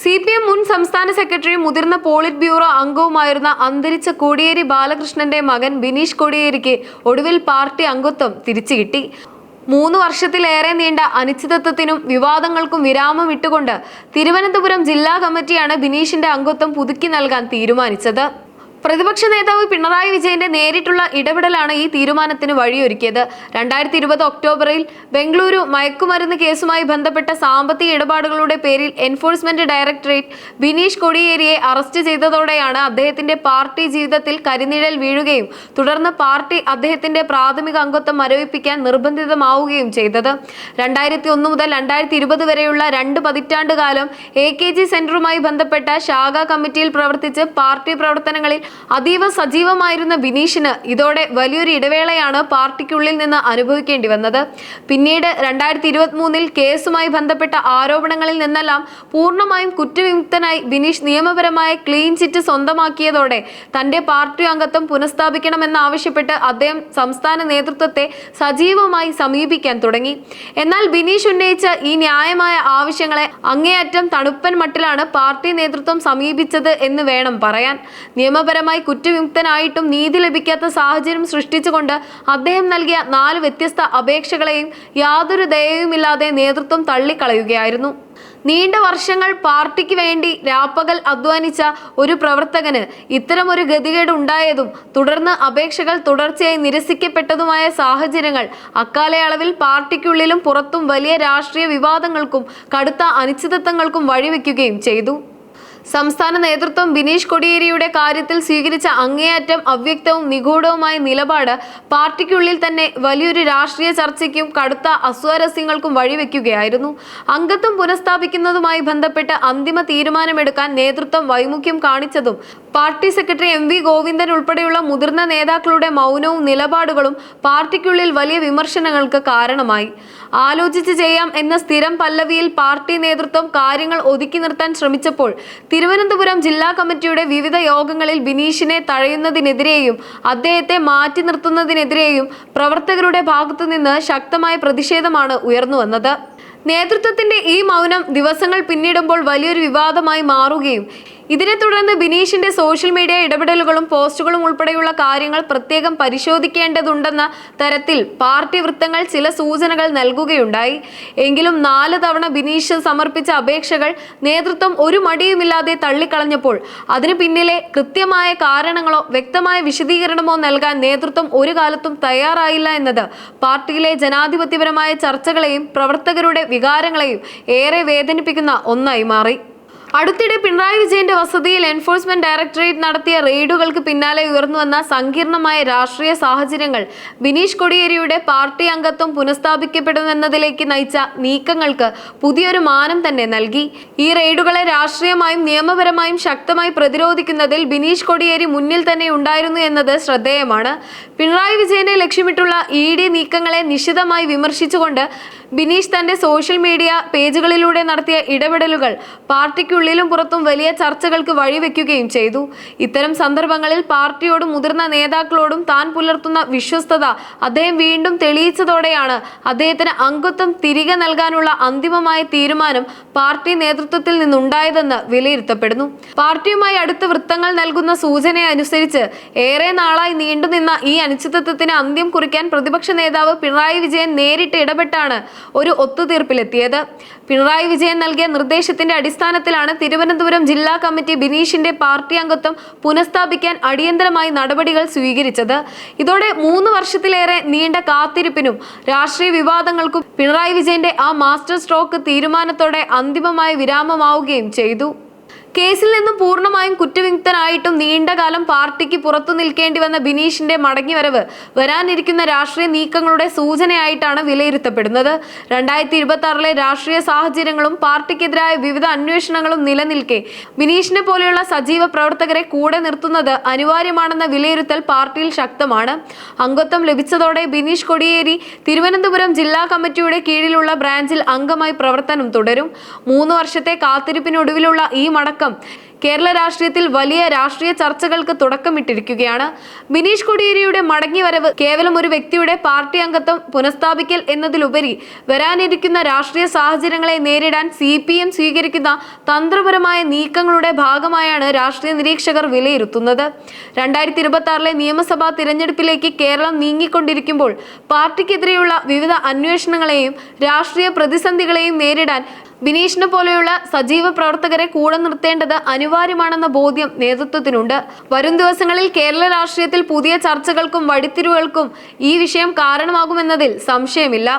CPM മുൻ സംസ്ഥാന സെക്രട്ടറിയും മുതിർന്ന പോളിറ്റ് ബ്യൂറോ അംഗവുമായിരുന്ന അന്തരിച്ച കോടിയേരി ബാലകൃഷ്ണന്റെ മകൻ ബിനീഷ് കോടിയേരിക്ക് ഒടുവിൽ പാർട്ടി അംഗത്വം തിരിച്ചുകിട്ടി. 3 വർഷത്തിലേറെ നീണ്ട അനിശ്ചിതത്വത്തിനും വിവാദങ്ങൾക്കും വിരാമം ഇട്ടുകൊണ്ട് തിരുവനന്തപുരം ജില്ലാ കമ്മിറ്റിയാണ് ബിനീഷിന്റെ അംഗത്വം പുതുക്കി നൽകാൻ തീരുമാനിച്ചത്. പ്രതിപക്ഷ നേതാവ് പിണറായി വിജയന്റെ നേരിട്ടുള്ള ഇടപെടലാണ് ഈ തീരുമാനത്തിന് വഴിയൊരുക്കിയത്. 2020 ഒക്ടോബറിൽ ബംഗളൂരു മയക്കുമരുന്ന് കേസുമായി ബന്ധപ്പെട്ട സാമ്പത്തിക ഇടപാടുകളുടെ പേരിൽ എൻഫോഴ്സ്മെന്റ് ഡയറക്ടറേറ്റ് ബിനീഷ് കോടിയേരിയെ അറസ്റ്റ് ചെയ്തതോടെയാണ് അദ്ദേഹത്തിന്റെ പാർട്ടി ജീവിതത്തിൽ കരിനിഴൽ വീഴുകയും തുടർന്ന് പാർട്ടി അദ്ദേഹത്തിന്റെ പ്രാഥമിക അംഗത്വം മരവിപ്പിക്കാൻ നിർബന്ധിതമാവുകയും ചെയ്തത്. 2001 മുതൽ 2020 വരെയുള്ള 2 പതിറ്റാണ്ടുകാലം AKG സെന്ററുമായി ബന്ധപ്പെട്ട ശാഖാ കമ്മിറ്റിയിൽ പ്രവർത്തിച്ച് പാർട്ടി പ്രവർത്തനങ്ങളിൽ അതീവ സജീവമായിരുന്ന ബിനീഷിന് ഇതോടെ വലിയൊരു ഇടവേളയാണ് പാർട്ടിക്കുള്ളിൽ നിന്ന് അനുഭവിക്കേണ്ടി വന്നത്. പിന്നീട് 2023 കേസുമായി ബന്ധപ്പെട്ട ആരോപണങ്ങളിൽ നിന്നെല്ലാം പൂർണ്ണമായും കുറ്റവിമുക്തനായി ബിനീഷ് നിയമപരമായ ക്ലീൻ ചിറ്റ് സ്വന്തമാക്കിയതോടെ തന്റെ പാർട്ടി അംഗത്വം പുനഃസ്ഥാപിക്കണമെന്നാവശ്യപ്പെട്ട് അദ്ദേഹം സംസ്ഥാന നേതൃത്വത്തെ സജീവമായി സമീപിക്കാൻ തുടങ്ങി. എന്നാൽ ബിനീഷ് ഉന്നയിച്ച ഈ ന്യായമായ ആവശ്യങ്ങളെ അങ്ങേയറ്റം തണുപ്പൻ മട്ടിലാണ് പാർട്ടി നേതൃത്വം സമീപിച്ചത് എന്ന് വേണം പറയാൻ. നിയമപരമായി കുറ്റവിമുക്തനായിട്ടും നീതി ലഭിക്കാത്ത സാഹചര്യം സൃഷ്ടിച്ചുകൊണ്ട് അദ്ദേഹം നൽകിയ 4 വ്യത്യസ്ത അപേക്ഷകളെയും യാതൊരു ദയയുമില്ലാതെ നേതൃത്വം തള്ളിക്കളയുകയായിരുന്നു. നീണ്ട വർഷങ്ങൾ പാർട്ടിക്ക് വേണ്ടി രാപ്പകൽ അധ്വാനിച്ച ഒരു പ്രവർത്തകന് ഇത്തരമൊരു ഗതികേട് ഉണ്ടായതും തുടർന്ന് അപേക്ഷകൾ തുടർച്ചയായി നിരസിക്കപ്പെട്ടതുമായ സാഹചര്യങ്ങൾ അക്കാലയളവിൽ പാർട്ടിക്കുള്ളിലും പുറത്തും വലിയ രാഷ്ട്രീയ വിവാദങ്ങൾക്കും കടുത്ത അനിശ്ചിതത്വങ്ങൾക്കും വഴിവെക്കുകയും ചെയ്തു. സംസ്ഥാന നേതൃത്വം ബിനീഷ് കോടിയേരിയുടെ കാര്യത്തിൽ സ്വീകരിച്ച അങ്ങേയറ്റം അവ്യക്തവും നിഗൂഢവുമായ നിലപാട് പാർട്ടിക്കുള്ളിൽ തന്നെ വലിയൊരു രാഷ്ട്രീയ ചർച്ചയ്ക്കും കടുത്ത അസ്വാരസ്യങ്ങൾക്കും വഴിവെക്കുകയായിരുന്നു. അംഗത്വം പുനഃസ്ഥാപിക്കുന്നതുമായി ബന്ധപ്പെട്ട് അന്തിമ തീരുമാനമെടുക്കാൻ നേതൃത്വം വൈമുഖ്യം കാണിച്ചതും പാർട്ടി സെക്രട്ടറി MV ഗോവിന്ദൻ ഉൾപ്പെടെയുള്ള മുതിർന്ന നേതാക്കളുടെ മൗനവും നിലപാടുകളും പാർട്ടിക്കുള്ളിൽ വലിയ വിമർശനങ്ങൾക്ക് കാരണമായി. ആലോചിച്ച് ചെയ്യാം എന്ന സ്ഥിരം പല്ലവിയിൽ പാർട്ടി നേതൃത്വം കാര്യങ്ങൾ ഒതുക്കി നിർത്താൻ ശ്രമിച്ചപ്പോൾ തിരുവനന്തപുരം ജില്ലാ കമ്മിറ്റിയുടെ വിവിധ യോഗങ്ങളിൽ ബിനീഷിനെ തഴയുന്നതിനെതിരെയും അദ്ദേഹത്തെ മാറ്റി നിർത്തുന്നതിനെതിരെയും പ്രവർത്തകരുടെ ഭാഗത്തുനിന്ന് ശക്തമായ പ്രതിഷേധമാണ് ഉയർന്നു വന്നത്. നേതൃത്വത്തിന്റെ ഈ മൗനം ദിവസങ്ങൾ പിന്നിടുമ്പോൾ വലിയൊരു വിവാദമായി മാറുകയും ഇതിനെ തുടർന്ന് ബിനീഷിന്റെ സോഷ്യൽ മീഡിയ ഇടപെടലുകളും പോസ്റ്റുകളും ഉൾപ്പെടെയുള്ള കാര്യങ്ങൾ പ്രത്യേകം പരിശോധിക്കേണ്ടതുണ്ടെന്ന തരത്തിൽ പാർട്ടി വൃത്തങ്ങൾ ചില സൂചനകൾ നൽകുകയുണ്ടായി. എങ്കിലും 4 തവണ ബിനീഷ് സമർപ്പിച്ച അപേക്ഷകൾ നേതൃത്വം ഒരു മടിയുമില്ലാതെ തള്ളിക്കളഞ്ഞപ്പോൾ അതിന് പിന്നിലെ കൃത്യമായ കാരണങ്ങളോ വ്യക്തമായ വിശദീകരണമോ നൽകാൻ നേതൃത്വം ഒരു കാലത്തും തയ്യാറായില്ല എന്നത് പാർട്ടിയിലെ ജനാധിപത്യപരമായ ചർച്ചകളെയും പ്രവർത്തകരുടെ വികാരങ്ങളെയും ഏറെ വേദനിപ്പിക്കുന്ന ഒന്നായി മാറി. അടുത്തിടെ പിണറായി വിജയന്റെ വസതിയിൽ എൻഫോഴ്സ്മെന്റ് ഡയറക്ടറേറ്റ് നടത്തിയ റെയ്ഡുകൾക്ക് പിന്നാലെ ഉയർന്നുവന്ന സങ്കീർണമായ രാഷ്ട്രീയ സാഹചര്യങ്ങൾ ബിനീഷ് കോടിയേരിയുടെ പാർട്ടി അംഗത്വം പുനഃസ്ഥാപിക്കപ്പെടുമെന്നതിലേക്ക് നയിച്ച നീക്കങ്ങൾക്ക് പുതിയൊരു മാനം തന്നെ നൽകി. ഈ റെയ്ഡുകളെ രാഷ്ട്രീയമായും നിയമപരമായും ശക്തമായി പ്രതിരോധിക്കുന്നതിൽ ബിനീഷ് കോടിയേരി മുന്നിൽ തന്നെ ഉണ്ടായിരുന്നു എന്നത് ശ്രദ്ധേയമാണ്. പിണറായി വിജയനെ ലക്ഷ്യമിട്ടുള്ള ED നീക്കങ്ങളെ നിശിതമായി വിമർശിച്ചുകൊണ്ട് ബിനീഷ് തന്റെ സോഷ്യൽ മീഡിയ പേജുകളിലൂടെ നടത്തിയ ഇടപെടലുകൾ പാർട്ടിക്കുള്ളിലും പുറത്തും വലിയ ചർച്ചകൾക്ക് വഴിവെക്കുകയും ചെയ്തു. ഇത്തരം സന്ദർഭങ്ങളിൽ പാർട്ടിയോടും മുതിർന്ന നേതാക്കളോടും താൻ പുലർത്തുന്ന വിശ്വസ്തത അദ്ദേഹം വീണ്ടും തെളിയിച്ചതോടെയാണ് അദ്ദേഹത്തിന് അംഗത്വം തിരികെ നൽകാനുള്ള അന്തിമമായ തീരുമാനം പാർട്ടി നേതൃത്വത്തിൽ നിന്നുണ്ടായതെന്ന് വിലയിരുത്തപ്പെടുന്നു. പാർട്ടിയുമായി അടുത്ത വൃത്തങ്ങൾ നൽകുന്ന സൂചന അനുസരിച്ച് ഏറെ നാളായി നീണ്ടുനിന്ന ഈ അനിശ്ചിതത്വത്തിന് അന്ത്യം കുറിക്കാൻ പ്രതിപക്ഷ നേതാവ് പിണറായി വിജയൻ നേരിട്ട് ഇടപെട്ടാണ് ഒരു ഒത്തുതീർപ്പിലെത്തിയത്. പിണറായി വിജയൻ നൽകിയ നിർദ്ദേശത്തിന്റെ അടിസ്ഥാനത്തിലാണ് തിരുവനന്തപുരം ജില്ലാ കമ്മിറ്റി ബിനീഷിന്റെ പാർട്ടി അംഗത്വം പുനഃസ്ഥാപിക്കാൻ അടിയന്തരമായി നടപടികൾ സ്വീകരിച്ചത്. ഇതോടെ 3 വർഷത്തിലേറെ നീണ്ട കാത്തിരിപ്പിനും രാഷ്ട്രീയ വിവാദങ്ങൾക്കും പിണറായി വിജയന്റെ ആ മാസ്റ്റർ സ്ട്രോക്ക് തീരുമാനത്തോടെ അന്തിമമായ വിരാമമാവുകയും ചെയ്തു. കേസിൽ നിന്നും പൂർണ്ണമായും കുറ്റവിമുക്തനായിട്ടും നീണ്ടകാലം പാർട്ടിക്ക് പുറത്തു നിൽക്കേണ്ടി വന്ന ബിനീഷിന്റെ മടങ്ങിവരവ് വരാനിരിക്കുന്ന രാഷ്ട്രീയ നീക്കങ്ങളുടെ സൂചനയായിട്ടാണ് വിലയിരുത്തപ്പെടുന്നത്. 2026 രാഷ്ട്രീയ സാഹചര്യങ്ങളും പാർട്ടിക്കെതിരായ വിവിധ അന്വേഷണങ്ങളും നിലനിൽക്കെ ബിനീഷിനെ പോലെയുള്ള സജീവ പ്രവർത്തകരെ കൂടെ നിർത്തുന്നത് അനിവാര്യമാണെന്ന വിലയിരുത്തൽ പാർട്ടിയിൽ ശക്തമാണ്. അംഗത്വം ലഭിച്ചതോടെ ബിനീഷ് കോടിയേരി തിരുവനന്തപുരം ജില്ലാ കമ്മിറ്റിയുടെ കീഴിലുള്ള ബ്രാഞ്ചിൽ അംഗമായി പ്രവർത്തനം തുടരും. 3 വർഷത്തെ കാത്തിരിപ്പിനൊടുവിലുള്ള ഈ മടക്കം കേരള രാഷ്ട്രീയത്തിൽ വലിയ രാഷ്ട്രീയ ചർച്ചകൾക്ക് തുടക്കമിട്ടിരിക്കുകയാണ്. ബിനീഷ് കോടിയേരിയുടെ മടങ്ങിവരവ് കേവലം ഒരു വ്യക്തിയുടെ പാർട്ടി അംഗത്വം പുനഃസ്ഥാപിക്കൽ എന്നതിലുപരി വരാനിരിക്കുന്ന രാഷ്ട്രീയ സാഹചര്യങ്ങളെ നേരിടാൻ CPM സ്വീകരിക്കുന്ന തന്ത്രപരമായ നീക്കങ്ങളുടെ ഭാഗമായാണ് രാഷ്ട്രീയ നിരീക്ഷകർ വിലയിരുത്തുന്നത്. 2026 നിയമസഭാ തിരഞ്ഞെടുപ്പിലേക്ക് കേരളം നീങ്ങിക്കൊണ്ടിരിക്കുമ്പോൾ പാർട്ടിക്കെതിരെയുള്ള വിവിധ അന്വേഷണങ്ങളെയും രാഷ്ട്രീയ പ്രതിസന്ധികളെയും നേരിടാൻ ബിനീഷിനെ പോലെയുള്ള സജീവ പ്രവർത്തകരെ കൂടെ നിർത്തേണ്ടത് അനിവാര്യമാണെന്ന ബോധ്യം നേതൃത്വത്തിനുണ്ട്. വരും ദിവസങ്ങളിൽ കേരള രാഷ്ട്രീയത്തിൽ പുതിയ ചർച്ചകൾക്കും വഴിത്തിരിവുകൾക്കും ഈ വിഷയം കാരണമാകുമെന്നതിൽ സംശയമില്ല.